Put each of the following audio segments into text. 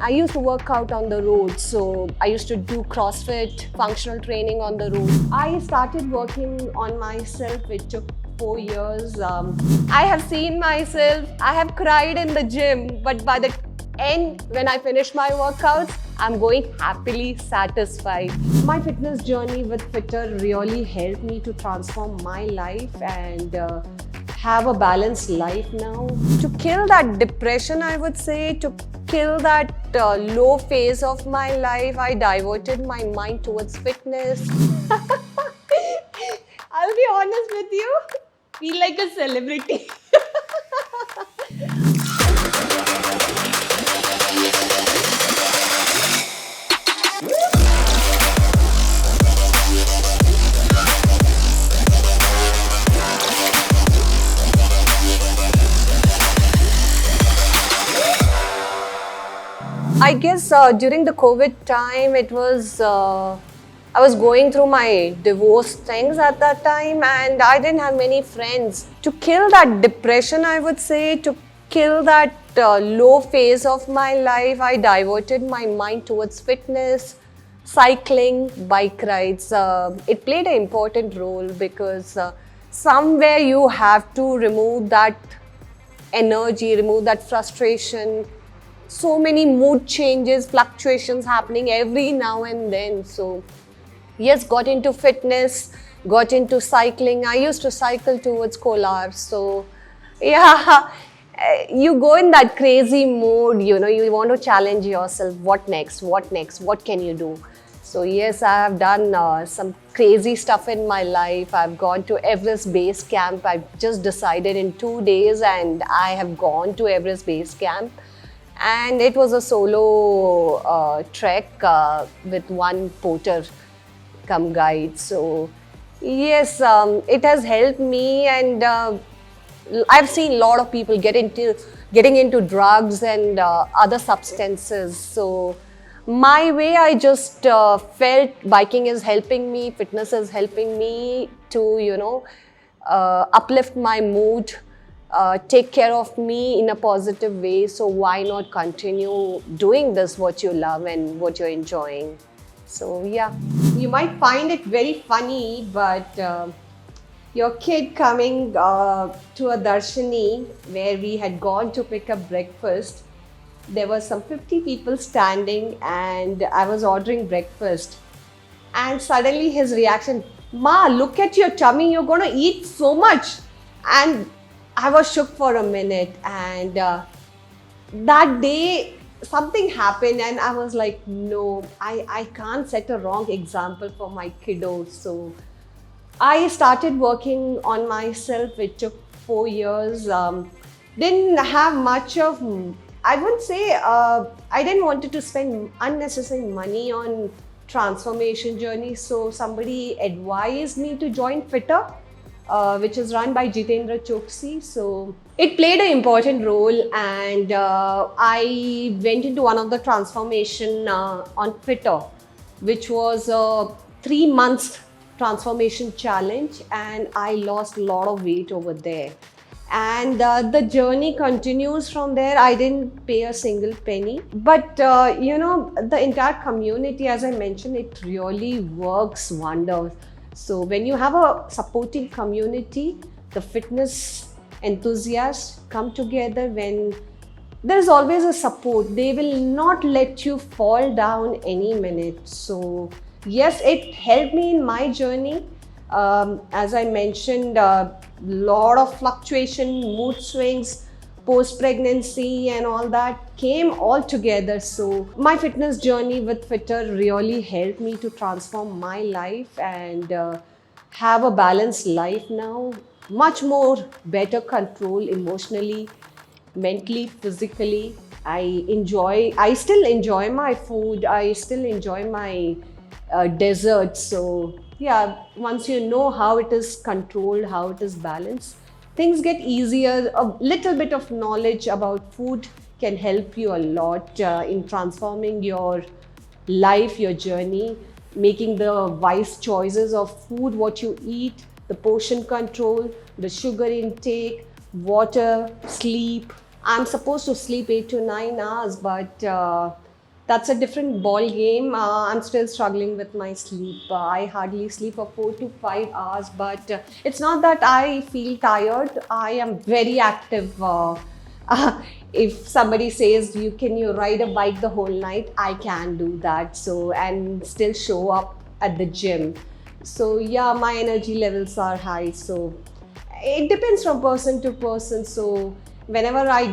I used to work out on the road, so I used to do CrossFit, functional training on the road. I started working on myself, it took 4 years. I have seen myself, I have cried in the gym, but by the end, when I finish my workouts, I'm going happily satisfied. My fitness journey with Fitter really helped me to transform my life and have a balanced life now. To kill that depression, I would say, to kill that low phase of my life, I diverted my mind towards fitness. I'll be honest with you, feel like a celebrity. I guess during the COVID time, I was going through my divorce things at that time, and I didn't have many friends. To kill that depression, I would say, to kill that low phase of my life, I diverted my mind towards fitness, cycling, bike rides. It played an important role because somewhere you have to remove that energy, remove that frustration. So many mood changes, fluctuations happening every now and then. So, yes, got into fitness, got into cycling. I used to cycle towards Kolar. So, yeah, you go in that crazy mood, you want to challenge yourself. What next? What next? What can you do? So, yes, I have done some crazy stuff in my life. I've gone to Everest Base Camp. I've just decided in 2 days, and I have gone to Everest Base Camp. And it was a solo trek with one porter come guide. So yes, it has helped me, and I've seen a lot of people getting into drugs and other substances. So my way, I just felt biking is helping me, fitness is helping me to uplift my mood. Take care of me in a positive way. So why not continue doing this, what you love and what you're enjoying? So yeah, you might find it very funny, but your kid coming to a darshini where we had gone to pick up breakfast, there were some 50 people standing and I was ordering breakfast, and suddenly his reaction, "Ma, look at your tummy, you're going to eat so much." And I was shook for a minute, and that day something happened, and I was like, no, I can't set a wrong example for my kiddos. So I started working on myself. It took 4 years. Didn't have much of, I wouldn't say, I didn't want to spend unnecessary money on transformation journey. So somebody advised me to join Fitter, which is run by Jitendra Choksi. So it played an important role, and I went into one of the transformation on Fitter, which was a 3 months transformation challenge, and I lost a lot of weight over there. And the journey continues from there. I didn't pay a single penny, but the entire community, as I mentioned, it really works wonders. So when you have a supporting community, the fitness enthusiasts come together, when there's always a support, they will not let you fall down any minute. So yes, it helped me in my journey. As I mentioned, a lot of fluctuation, mood swings, post-pregnancy and all that came all together. So my fitness journey with Fitter really helped me to transform my life and have a balanced life now. Much more better control emotionally, mentally, physically. I still enjoy my food. I still enjoy my desserts. So yeah, once you know how it is controlled, how it is balanced, things get easier. A little bit of knowledge about food can help you a lot in transforming your life, your journey, making the wise choices of food, what you eat, the portion control, the sugar intake, water, sleep. I'm supposed to sleep 8 to 9 hours, but that's a different ball game. I'm still struggling with my sleep. I hardly sleep for 4 to 5 hours, but it's not that I feel tired. I am very active. If somebody says you ride a bike the whole night, I can do that. So and still show up at the gym. So yeah, my energy levels are high. So it depends from person to person. So whenever I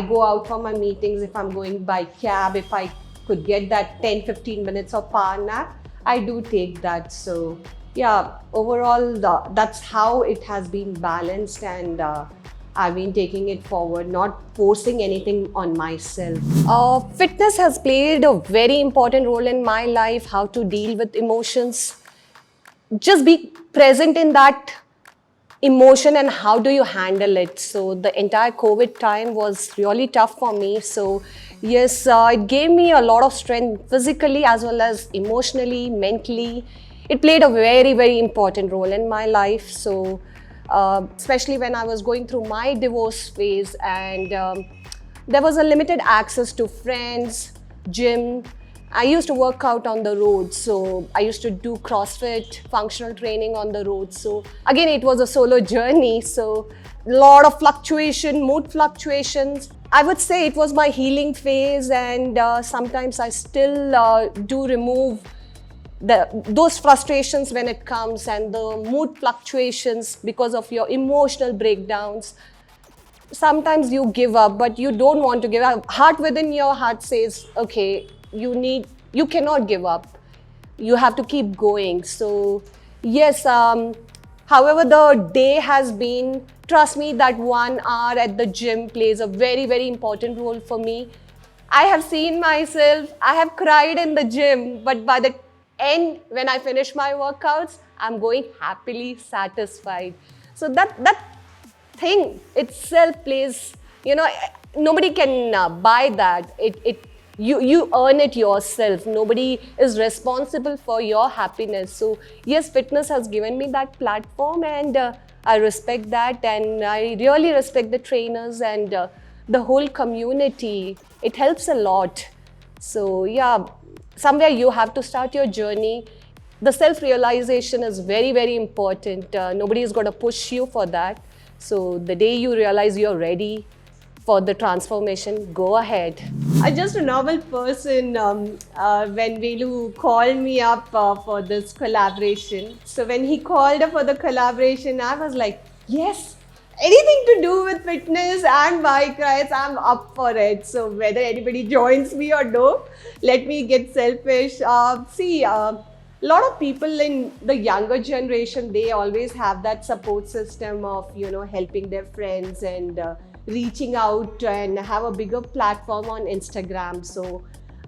go out for my meetings, if I'm going by cab, if I could get that 10-15 minutes of power nap, I do take that. So yeah, overall that's how it has been balanced, and I've been taking it forward, not forcing anything on myself. Fitness has played a very important role in my life, how to deal with emotions. Just be present in that emotion and how do you handle it. So the entire COVID time was really tough for me. So yes, it gave me a lot of strength physically as well as emotionally, mentally. It played a very, very important role in my life. So especially when I was going through my divorce phase, and there was a limited access to friends, gym. I used to work out on the road, so I used to do CrossFit, functional training on the road. So again, it was a solo journey, so a lot of fluctuation, mood fluctuations. I would say it was my healing phase, and sometimes I still do remove those frustrations when it comes, and the mood fluctuations because of your emotional breakdowns. Sometimes you give up, but you don't want to give up. Heart within your heart says, okay, you cannot give up. You have to keep going. So yes, however the day has been, trust me that 1 hour at the gym plays a very, very important role for me. I have seen myself, I have cried in the gym, but by the end, when I finish my workouts, I'm going happily satisfied. So that thing itself plays, nobody can buy that. You earn it yourself. Nobody is responsible for your happiness. So yes, fitness has given me that platform, and I respect that, and I really respect the trainers and the whole community. It helps a lot. So yeah, somewhere you have to start your journey. The self-realization is very, very important. Nobody is going to push you for that. So the day you realize you're ready for the transformation, go ahead. I'm just a normal person. When Velu called me up for this collaboration, so when he called up for the collaboration, I was like, yes, anything to do with fitness and bike rides, I'm up for it. So whether anybody joins me or no, let me get selfish. A lot of people in the younger generation, they always have that support system of, helping their friends and reaching out and have a bigger platform on Instagram. So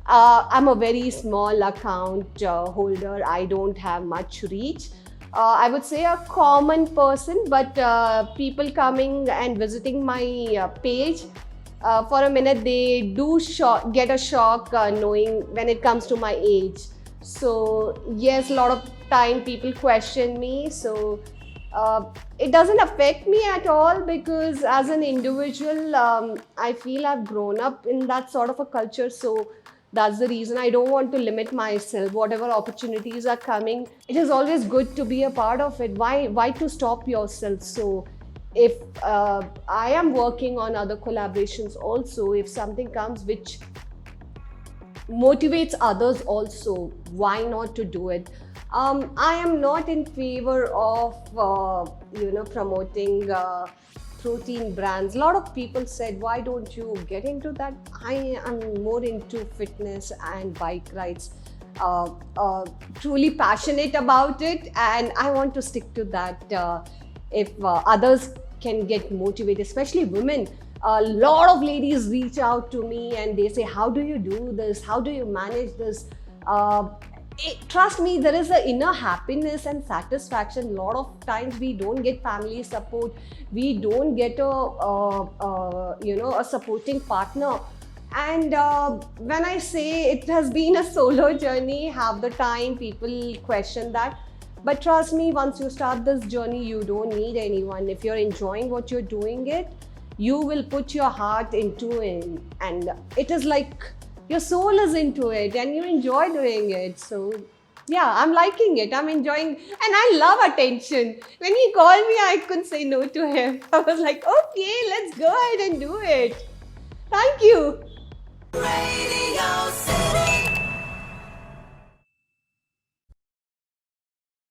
I'm a very small account holder. I don't have much reach. I would say a common person, but people coming and visiting my page, for a minute, they do get a shock knowing when it comes to my age. So yes, a lot of time people question me. So it doesn't affect me at all, because as an individual, I feel I've grown up in that sort of a culture. So that's the reason I don't want to limit myself. Whatever opportunities are coming, it is always good to be a part of it. Why to stop yourself? So if I am working on other collaborations also, if something comes which motivates others also, why not to do it? I am not in favor of promoting protein brands. A lot of people said, why don't you get into that? I am more into fitness and bike rides, truly passionate about it, and I want to stick to that. If others can get motivated, especially women, a lot of ladies reach out to me and they say, how do you do this? How do you manage this? Trust me, there is an inner happiness and satisfaction. A lot of times we don't get family support. We don't get a supporting partner. And when I say it has been a solo journey, half the time people question that. But trust me, once you start this journey, you don't need anyone. If you're enjoying what you're doing you will put your heart into it. And it is like, your soul is into it and you enjoy doing it. So yeah, I'm liking it. I'm enjoying, and I love attention. When he called me, I couldn't say no to him. I was like, okay, let's go ahead and do it. Thank you. Radio.